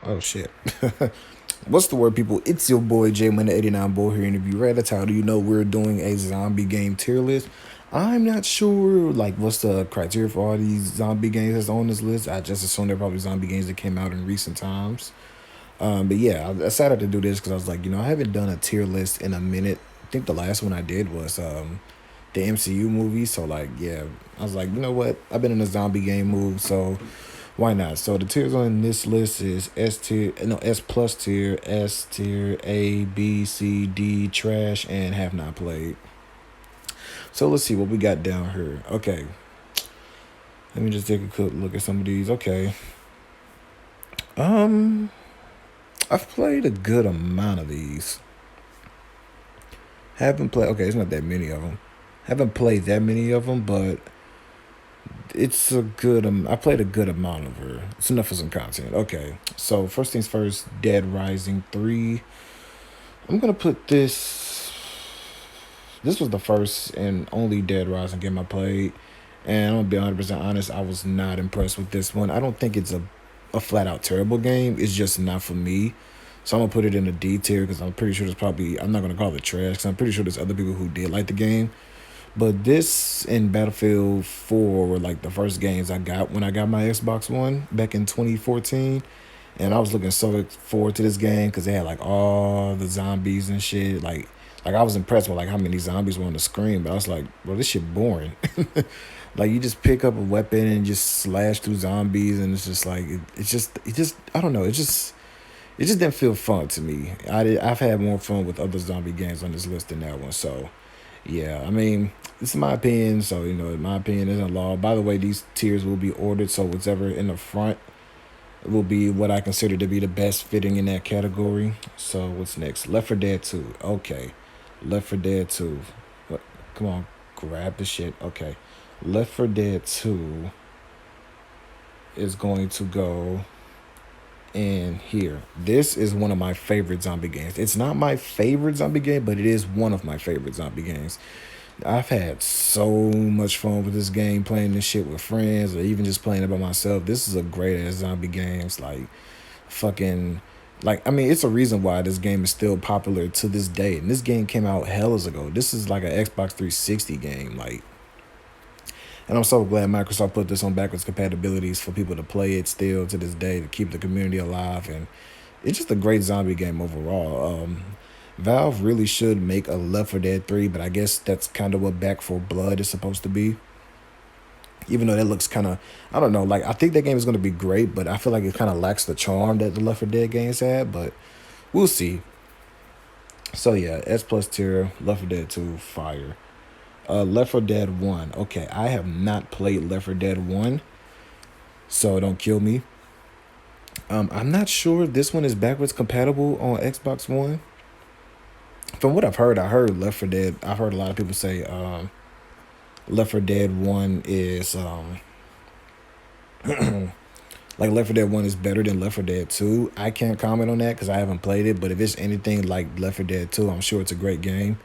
Oh shit. What's the word, people? It's your boy J-Man, the 89 Bull here, and if you read, that's how do you know we're doing a zombie game tier list. I'm not sure, like, what's the criteria for all these zombie games that's on this list. I just assume they're probably zombie games that came out in recent times. But yeah, I decided to do this because I was like, I haven't done a tier list in a minute. I think the last one I did was the MCU movie. So like, yeah, I was like, you know what? I've been in a zombie game mood, so why not? So the tiers on this list is S tier, no S plus tier, S tier, A, B, C, D, trash, and have not played. So let's see what we got down here. Okay, let me just take a quick look at some of these. Okay, um, I've played a good amount of these. Haven't played. Okay, it's not that many of them. Haven't played that many of them, but it's a good. I played a good amount of her. It's enough for some content. Okay, so first things first, Dead Rising 3. I'm gonna put this. This was the first and only Dead Rising game I played, and I'm gonna be 100% honest. I was not impressed with this one. I don't think it's a flat out terrible game. It's just not for me. So I'm gonna put it in a D tier because I'm pretty sure there's probably, I'm not gonna call it trash because I'm pretty sure there's other people who did like the game. But this and Battlefield 4 were like the first games I got when I got my Xbox One back in 2014. And I was looking so forward to this game because they had like all the zombies and shit. Like I was impressed with like how many zombies were on the screen, but I was like, bro, this shit boring. Like you just pick up a weapon and just slash through zombies, and it's just like it just I don't know, it just didn't feel fun to me. I've had more fun with other zombie games on this list than that one. So yeah, I mean, it's my opinion. So my opinion isn't law. By the way, these tiers will be ordered, so whatever in the front will be what I consider to be the best fitting in that category. So what's next? Left 4 Dead 2. Okay. Left 4 Dead 2. What? Come on, grab the shit. Okay. Left 4 Dead 2 is going to go in here. This is one of my favorite zombie games. It's not my favorite zombie game, but it is one of my favorite zombie games. I've had so much fun with this game, playing this shit with friends, or even just playing it by myself. This is a great ass zombie game. It's like fucking, like, I mean, it's a reason why this game is still popular to this day. And this game came out hellas ago. This is like an Xbox 360 game, like. And I'm so glad Microsoft put this on backwards compatibilities for people to play it still to this day to keep the community alive. And it's just a great zombie game overall. Valve really should make a Left 4 Dead 3, but I guess that's kind of what Back 4 Blood is supposed to be. Even though that looks kind of, I don't know, like, I think that game is going to be great, but I feel like it kind of lacks the charm that the Left 4 Dead games had, but we'll see. So yeah, S plus tier, Left 4 Dead 2, fire. Left 4 Dead 1. Okay, I have not played Left 4 Dead 1, so don't kill me. I'm not sure if this one is backwards compatible on Xbox One. From what I've heard, I heard Left 4 Dead. I've heard a lot of people say Left 4 Dead 1 is like Left 4 Dead 1 is better than Left 4 Dead 2. I can't comment on that because I haven't played it, but if it's anything like Left 4 Dead 2, I'm sure it's a great game.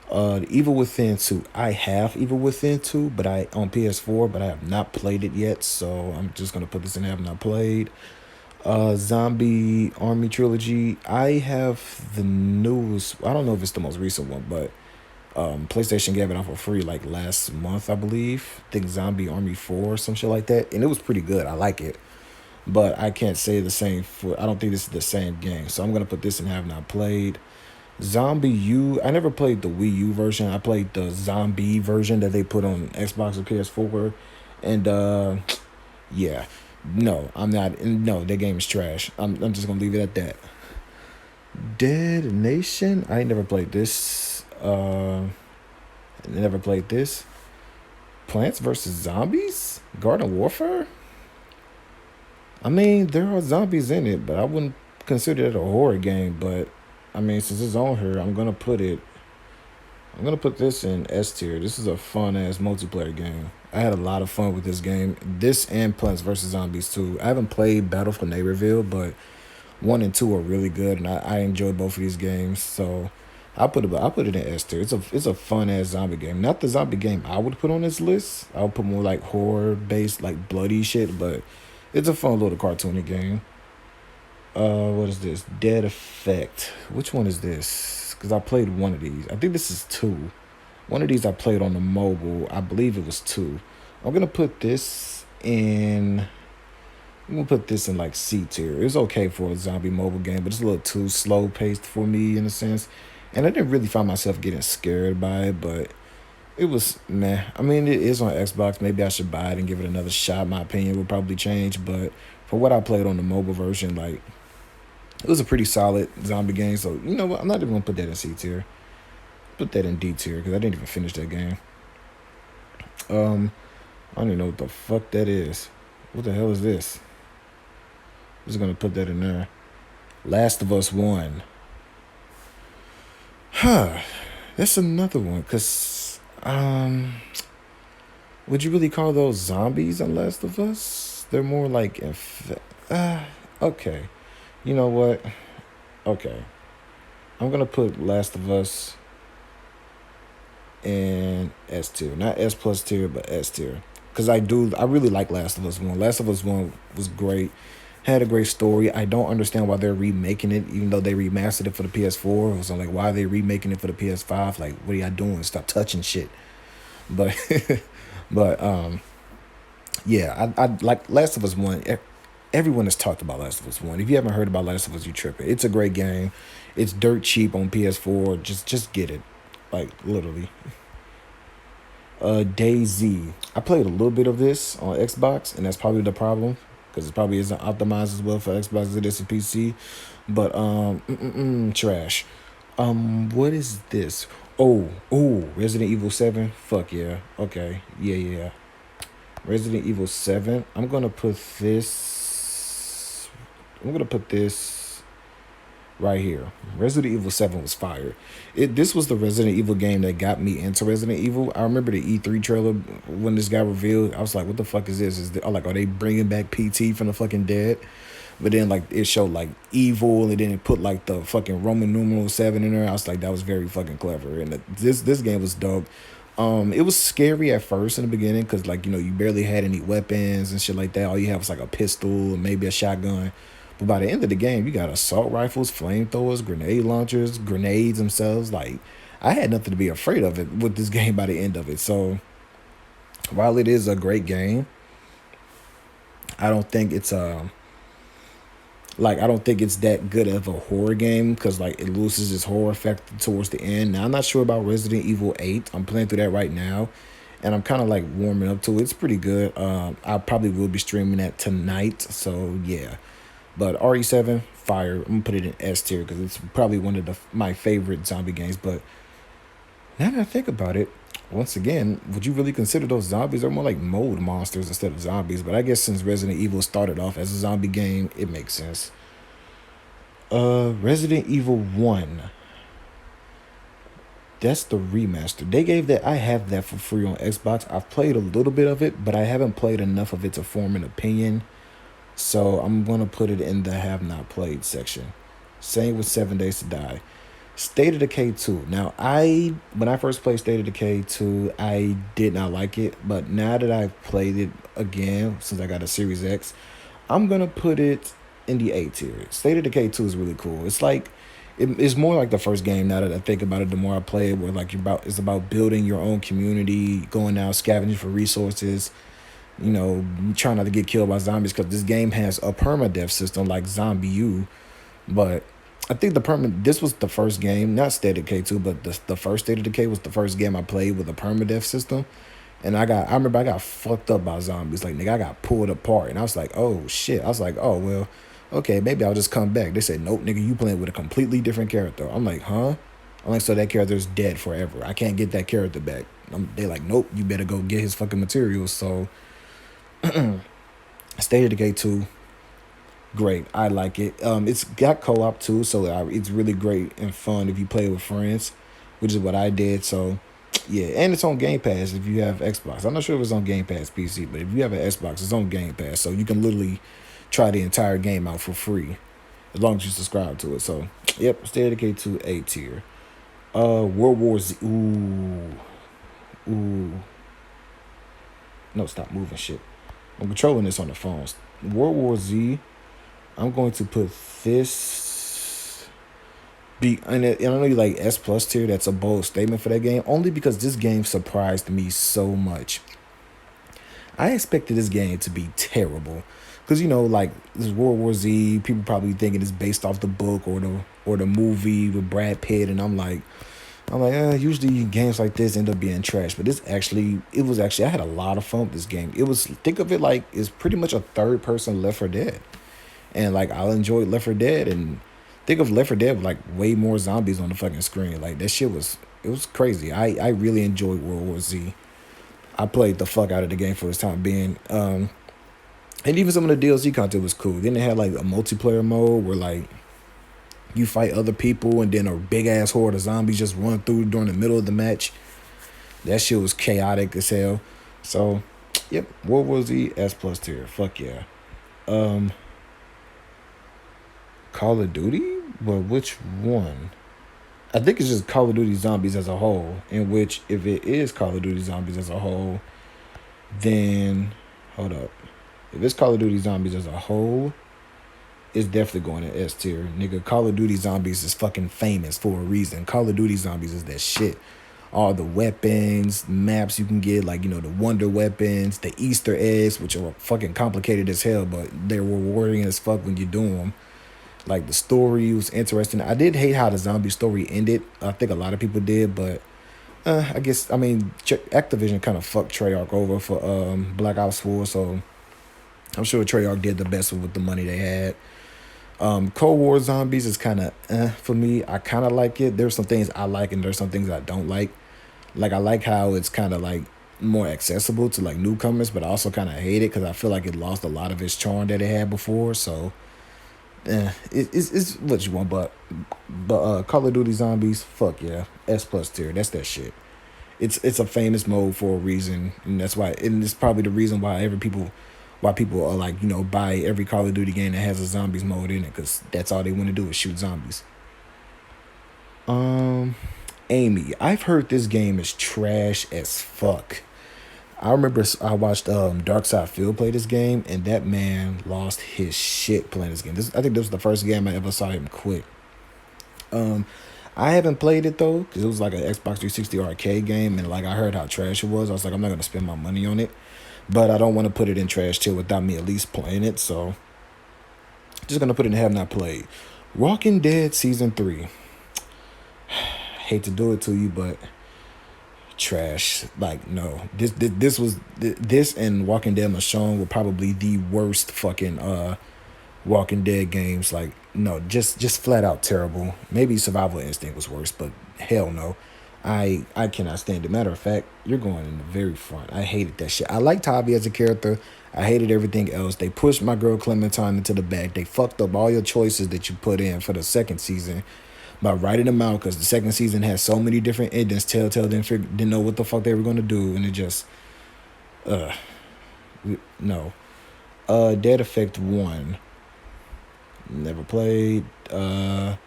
Evil Within 2. I have Evil Within 2, but I on PS4, but I have not played it yet, so I'm just gonna put this in have not played. Zombie Army Trilogy. I have the newest. I don't know if it's the most recent one, but PlayStation gave it out for free like last month, I believe. I think Zombie Army 4 or some shit like that, and it was pretty good. I like it, but I can't say the same for. I don't think this is the same game, so I'm gonna put this in have not played. Zombie U. I never played the Wii U version. I played the Zombie version that they put on Xbox and PS4, and yeah. No, I'm not. No, that game is trash. I'm just gonna leave it at that. Dead Nation. I ain't never played this. Never played this. Plants vs Zombies. Garden Warfare. I mean, there are zombies in it, but I wouldn't consider it a horror game. But I mean, since it's on here, I'm gonna put it. I'm gonna put this in S tier. This is a fun ass multiplayer game. I had a lot of fun with this game. This and Plants vs Zombies too. I haven't played Battle for Neighborville, but 1 and 2 are really good, and I enjoyed both of these games. So I'll put it in S tier. It's a fun ass zombie game. Not the zombie game I would put on this list. I would put more like horror based, like bloody shit, but it's a fun little cartoony game. What is this? Dead Effect. Which one is this? Because I played one of these. I think this is two. One of these I played on the mobile. I believe it was two. I'm gonna put this in. I'm gonna put this in like C tier. It's okay for a zombie mobile game, but it's a little too slow paced for me in a sense. And I didn't really find myself getting scared by it, but it was meh. I mean, it is on Xbox. Maybe I should buy it and give it another shot. My opinion would probably change, but for what I played on the mobile version, like it was a pretty solid zombie game. So you know what? I'm not even gonna put that in C tier. Put that in D tier because I didn't even finish that game. Um, I don't even know what the fuck that is. What the hell is this? I'm just gonna put that in there. Last of Us 1. Huh. That's another one. Cause would you really call those zombies on Last of Us? They're more like okay. You know what? Okay. I'm gonna put Last of Us in S tier. Not S plus tier, but S tier. Cause I really like Last of Us 1. Last of Us 1 was great. Had a great story. I don't understand why they're remaking it, even though they remastered it for the PS4. So I'm like, why are they remaking it for the PS5? Like, what are y'all doing? Stop touching shit. But, but yeah, I like Last of Us 1. Everyone has talked about Last of Us 1. If you haven't heard about Last of Us, you tripping. It's a great game. It's dirt cheap on PS4. Just get it, like literally. DayZ. I played a little bit of this on Xbox, and that's probably the problem because it probably isn't optimized as well for Xbox as it is for PC. But trash. What is this? Oh, Resident Evil 7. Fuck yeah. Okay, yeah. Resident Evil 7. I'm gonna put this. I'm gonna put this right here. Resident Evil 7 was fire. This was the Resident Evil game that got me into Resident Evil. I remember the E3 trailer when this got revealed. I was like, what the fuck is this? Are they bringing back PT from the fucking dead? But then like it showed like evil and then it put like the fucking Roman numeral 7 in there. I was like, that was very fucking clever. And this game was dope. It was scary at first in the beginning because like you barely had any weapons and shit like that. All you have was like a pistol and maybe a shotgun. But by the end of the game, you got assault rifles, flamethrowers, grenade launchers, grenades themselves. Like I had nothing to be afraid of it with this game by the end of it. So while it is a great game, I don't think it's I don't think it's that good of a horror game because like it loses its horror effect towards the end. Now I'm not sure about Resident Evil 8. I'm playing through that right now, and I'm kind of like warming up to it. It's pretty good. I probably will be streaming that tonight. So yeah, but RE7 fire. I'm gonna put it in S tier because it's probably one of my favorite zombie games. But now that I think about it, once again, would you really consider those zombies? They're more like mold monsters instead of zombies. But I guess since Resident Evil started off as a zombie game, it makes sense. Resident Evil 1. That's the remaster. They gave that. I have that for free on Xbox. I've played a little bit of it, but I haven't played enough of it to form an opinion. So I'm gonna put it in the have not played section. Same with 7 Days to Die. State of Decay 2. Now when I first played State of Decay 2, I did not like it. But now that I've played it again, since I got a Series X, I'm gonna put it in the A tier. State of Decay 2 is really cool. It's like it's more like the first game now that I think about it, the more I play it, where like it's about building your own community, going out scavenging for resources, trying not to get killed by zombies because this game has a permadeath system like Zombie U. But I think this was the first game, not State of Decay 2, but the first State of Decay was the first game I played with a permadeath system. And I remember I got fucked up by zombies. Like, nigga, I got pulled apart. And I was like, oh, shit. I was like, oh, well, okay, maybe I'll just come back. They said, nope, nigga, you playing with a completely different character. I'm like, huh? I'm like, so that character's dead forever. I can't get that character back. They like, nope, you better go get his fucking materials. So, State of Decay 2, great. I like it. It's got co-op too, so it's really great and fun if you play with friends, which is what I did. So, yeah, and it's on Game Pass if you have Xbox. I'm not sure if it's on Game Pass PC, but if you have an Xbox, it's on Game Pass, so you can literally try the entire game out for free as long as you subscribe to it. So, yep, State of Decay 2 A tier. World War Z. Ooh. No, stop moving shit. I'm controlling this on the phones. World War Z. I'm going to put this. And I know you like S plus tier. That's a bold statement for that game, only because this game surprised me so much. I expected this game to be terrible, because like this World War Z. People probably thinking it's based off the book or the movie with Brad Pitt, and I'm like, usually games like this end up being trash, but it was actually, I had a lot of fun with this game. Think of it like it's pretty much a third person Left 4 Dead, and like I enjoyed Left 4 Dead, and think of Left 4 Dead with like way more zombies on the fucking screen. Like that shit was crazy. I really enjoyed World War Z. I played the fuck out of the game for its time being. And even some of the DLC content was cool. Then they had like a multiplayer mode where like you fight other people and then a big ass horde of zombies just run through during the middle of the match. That shit was chaotic as hell. So, yep, World War Z S plus tier. Fuck yeah. Um, Call of Duty? Well, which one? I think it's just Call of Duty Zombies as a whole. In which, if it is Call of Duty Zombies as a whole, then hold up. If it's Call of Duty Zombies as a whole, it's definitely going to S tier. Nigga, Call of Duty Zombies is fucking famous for a reason. Call of Duty Zombies is that shit. All the weapons, maps you can get, like, the wonder weapons, the Easter eggs, which are fucking complicated as hell, but they're rewarding as fuck when you do them. Like, the story was interesting. I did hate how the zombie story ended. I think a lot of people did, but Activision kind of fucked Treyarch over for Black Ops 4, so I'm sure Treyarch did the best with the money they had. Cold War Zombies is kind of for me. I kind of like it. There's some things I like and there's some things I don't like. Like, I like how it's kind of like more accessible to like newcomers, but I also kind of hate it because I feel like it lost a lot of its charm that it had before. So, it's what you want. But Call of Duty Zombies, fuck yeah, S plus tier. That's that shit. It's a famous mode for a reason, and that's why. And it's probably the reason why people are like, buy every Call of Duty game that has a zombies mode in it, because that's all they want to do is shoot zombies. Um, Amy, I've heard this game is trash as fuck. I remember I watched Dark Side Phil play this game, and that man lost his shit playing this game. I think this was the first game I ever saw him quit. Um, I haven't played it though, because it was like an Xbox 360 arcade game, and like I heard how trash it was. I was like, I'm not gonna spend my money on it, but I don't want to put it in trash tier without me at least playing it. So just gonna put it in have not played. Walking Dead season 3. Hate to do it to you, but trash. Like, no, this and Walking Dead Michonne were probably the worst fucking Walking Dead games. Like, no, just flat out terrible. Maybe Survival Instinct was worse, but hell no. I cannot stand it. Matter of fact, you're going in the very front. I hated that shit. I liked Javi as a character. I hated everything else. They pushed my girl Clementine into the back. They fucked up all your choices that you put in for the second season by writing them out, because the second season had so many different endings. Telltale didn't know what the fuck they were gonna do, and it just uh no. Dead Effect 1. Never played. Dead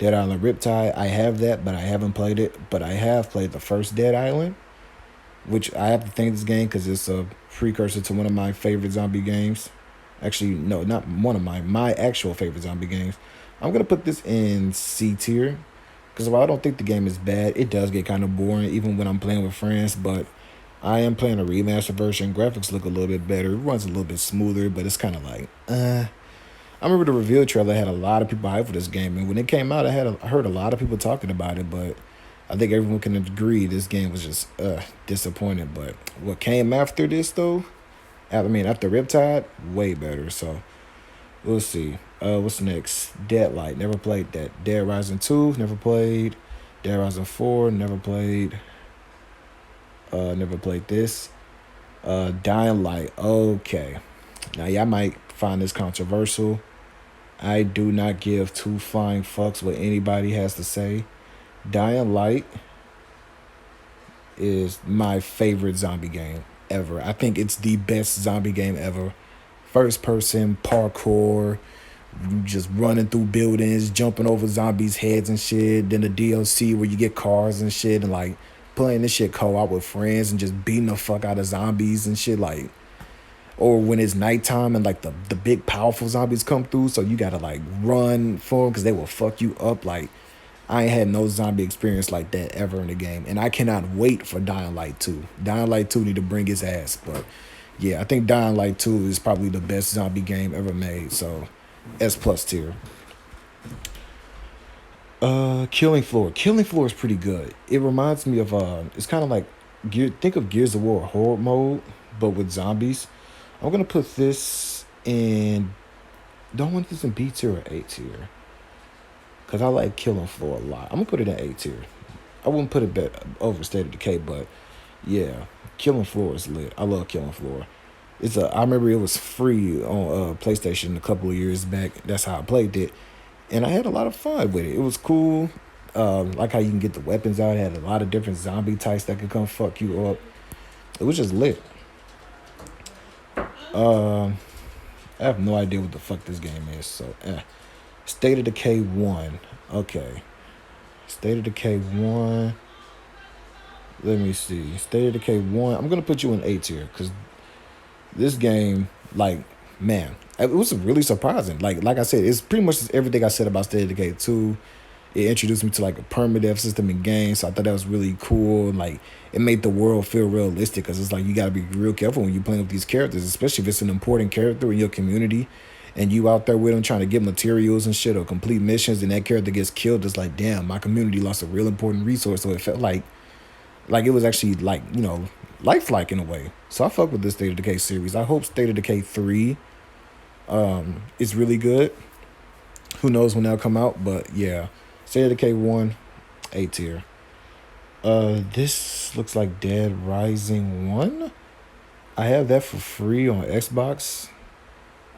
Island Riptide. I have that, but I haven't played it. But I have played the first Dead Island, which I have to thank this game because it's a precursor to one of my favorite zombie games. Actually, no, not one of my actual favorite zombie games. I'm gonna put this in C tier because while I don't think the game is bad, it does get kind of boring even when I'm playing with friends. But I am playing a remaster version. Graphics look a little bit better. It runs a little bit smoother, but it's kind of like I remember the reveal trailer had a lot of people hyped for this game, and when it came out, I heard a lot of people talking about it, but I think everyone can agree this game was just disappointing. But what came after this though, after Riptide, way better. So we'll see. What's next? Deadlight, never played that. Dead Rising 2, never played. Dead Rising 4, never played. Never played this. Dying Light, okay. Now y'all might find this controversial. I do not give two flying fucks what anybody has to say. Dying Light is my favorite zombie game ever. I think it's the best zombie game ever. First person, parkour, just running through buildings, jumping over zombies' heads and shit. Then the DLC where you get cars and shit, and like playing this shit co-op with friends and just beating the fuck out of zombies and shit. Like, or when it's nighttime and like the big powerful zombies come through, so you gotta like run for them because they will fuck you up. Like I ain't had no zombie experience like that ever in the game, and I cannot wait for Dying Light 2. Dying Light 2 need to bring his ass, but yeah, I think Dying Light 2 is probably the best zombie game ever made. So S plus tier. Killing Floor. Killing Floor is pretty good. It reminds me of it's kind of like think of Gears of War horde mode, but with zombies. I'm gonna put this in. Don't want this in B tier or A tier, cause I like Killing Floor a lot. I'm gonna put it in A tier. I wouldn't put it over State of Decay, but yeah, Killing Floor is lit. I love Killing Floor. I remember it was free on PlayStation a couple of years back. That's how I played it, and I had a lot of fun with it. It was cool. Like how you can get the weapons out. It had a lot of different zombie types that could come fuck you up. It was just lit. I have no idea what the fuck this game is. So, State of Decay 1. Okay. State of Decay 1. Let me see. State of Decay 1. I'm going to put you in A tier because this game, like, man, it was really surprising. Like I said, it's pretty much everything I said about State of Decay 2. It introduced me to like a permadeath system in games, so I thought that was really cool. Like it made the world feel realistic because it's like you gotta be real careful when you're playing with these characters, especially if it's an important character in your community, and you out there with them trying to get materials and shit or complete missions, and that character gets killed. It's like, damn, my community lost a real important resource. So it felt like it was actually like lifelike in a way. So I fuck with this State of Decay series. I hope State of Decay 3 is really good. Who knows when that'll come out, but yeah. State of Decay 1, A tier. This looks like Dead Rising 1. I have that for free on Xbox.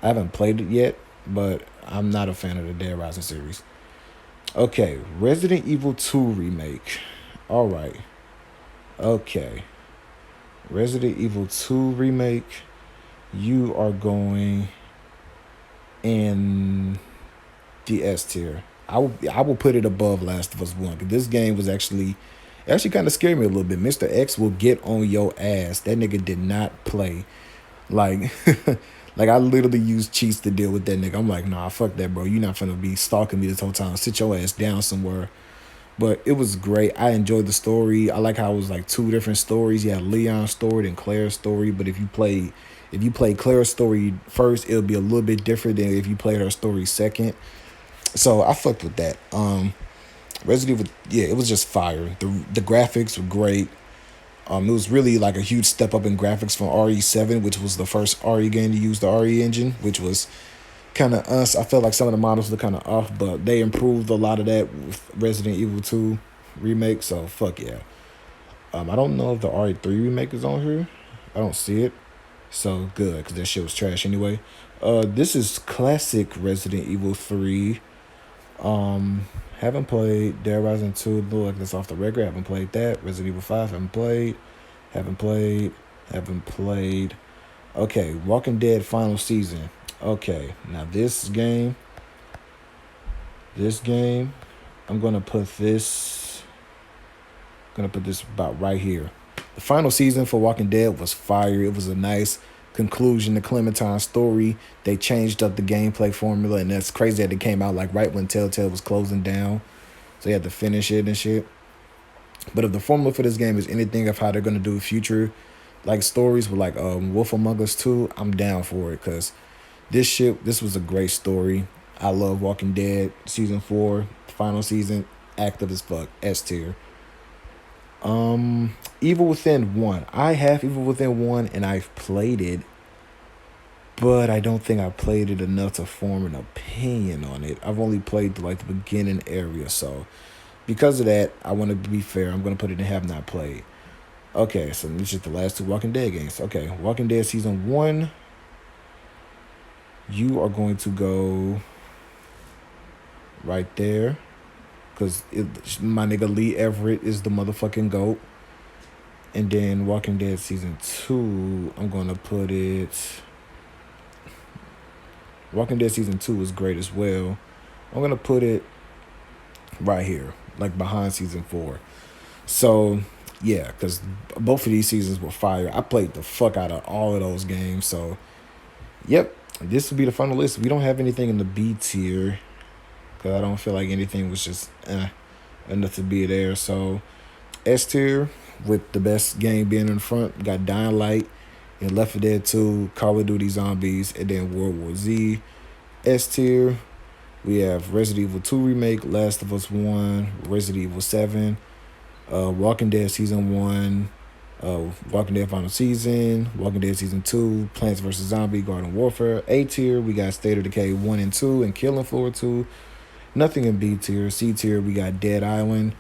I haven't played it yet, but I'm not a fan of the Dead Rising series. Okay, Resident Evil 2 remake. All right. Okay. Resident Evil 2 remake. You are going in the S tier. I will put it above Last of Us 1 because this game was actually kind of scared me a little bit. Mr. X will get on your ass. That nigga did not play. Like like I literally used cheats to deal with that nigga. I'm like, nah, fuck that, bro. You're not finna be stalking me this whole time. Sit your ass down somewhere. But it was great. I enjoyed the story. I like how it was like two different stories. You had Leon's story and Claire's story. But if you play Claire's story first, it'll be a little bit different than if you played her story second. So I fucked with that. Resident Evil, yeah, it was just fire. The graphics were great. It was really like a huge step up in graphics from RE7, which was the first RE game to use the RE engine, which was kind of us. I felt like some of the models were kind of off, but they improved a lot of that with Resident Evil 2 remake. So fuck yeah. I don't know if the RE3 remake is on here. I don't see it. So good, because that shit was trash anyway. This is classic Resident Evil 3. Haven't played Dead Rising 2. Look like that's off the record. Haven't played that. Resident Evil 5. Haven't played. Okay, Walking Dead final season. Okay, now this game, I'm gonna put this. About right here. The final season for Walking Dead was fire. It was a nice conclusion to Clementine's story. They changed up the gameplay formula, and that's crazy that it came out like right when Telltale was closing down, so you had to finish it and shit. But if the formula for this game is anything of how they're gonna do future like stories with like Wolf Among Us 2, I'm down for it because this was a great story. I love Walking Dead season 4, final season, active as fuck, S tier. Evil Within 1. I have Evil Within 1 and I've played it, but I don't think I played it enough to form an opinion on it. I've only played like the beginning area, so because of that, I want to be fair. I'm going to put it in have not played. Okay, so this is just the last two Walking Dead games. Okay, Walking Dead season 1. You are going to go right there. Because my nigga Lee Everett is the motherfucking GOAT. And then Walking Dead season 2, I'm going to put it... Walking Dead season 2 is great as well. I'm going to put it right here, like behind season 4. So, yeah, because both of these seasons were fire. I played the fuck out of all of those games. So, Yep, this will be the final list. We don't have anything in the B tier because I don't feel like anything was just enough to be there. So S tier with the best game being in front, we got Dying Light and Left 4 Dead 2, Call of Duty Zombies, and then World War Z. S tier, we have Resident Evil 2 Remake, Last of Us 1, Resident Evil 7, Walking Dead Season 1, Walking Dead Final Season, Walking Dead Season 2, Plants vs. Zombie, Garden Warfare. A tier, we got State of Decay 1 and 2, and Killing Floor 2. Nothing in B tier. C tier, we got Dead Island.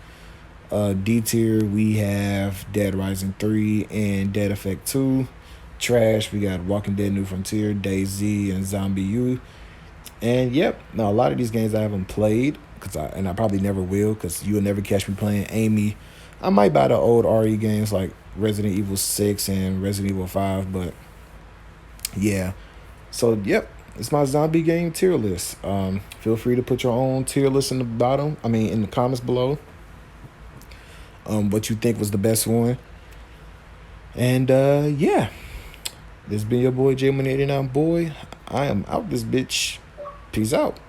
D tier, we have Dead Rising 3 and Dead Effect 2. Trash, we got Walking Dead New Frontier, DayZ, and Zombie U. And yep, now a lot of these games I haven't played, and I probably never will, because you'll never catch me playing Amy. I might buy the old RE games like Resident Evil 6 and Resident Evil 5, but yeah. So yep, it's my zombie game tier list. Feel free to put your own tier list in the bottom. I mean, in the comments below. What you think was the best one. And yeah, this been your boy J Money 89 boy. I am out this bitch. Peace out.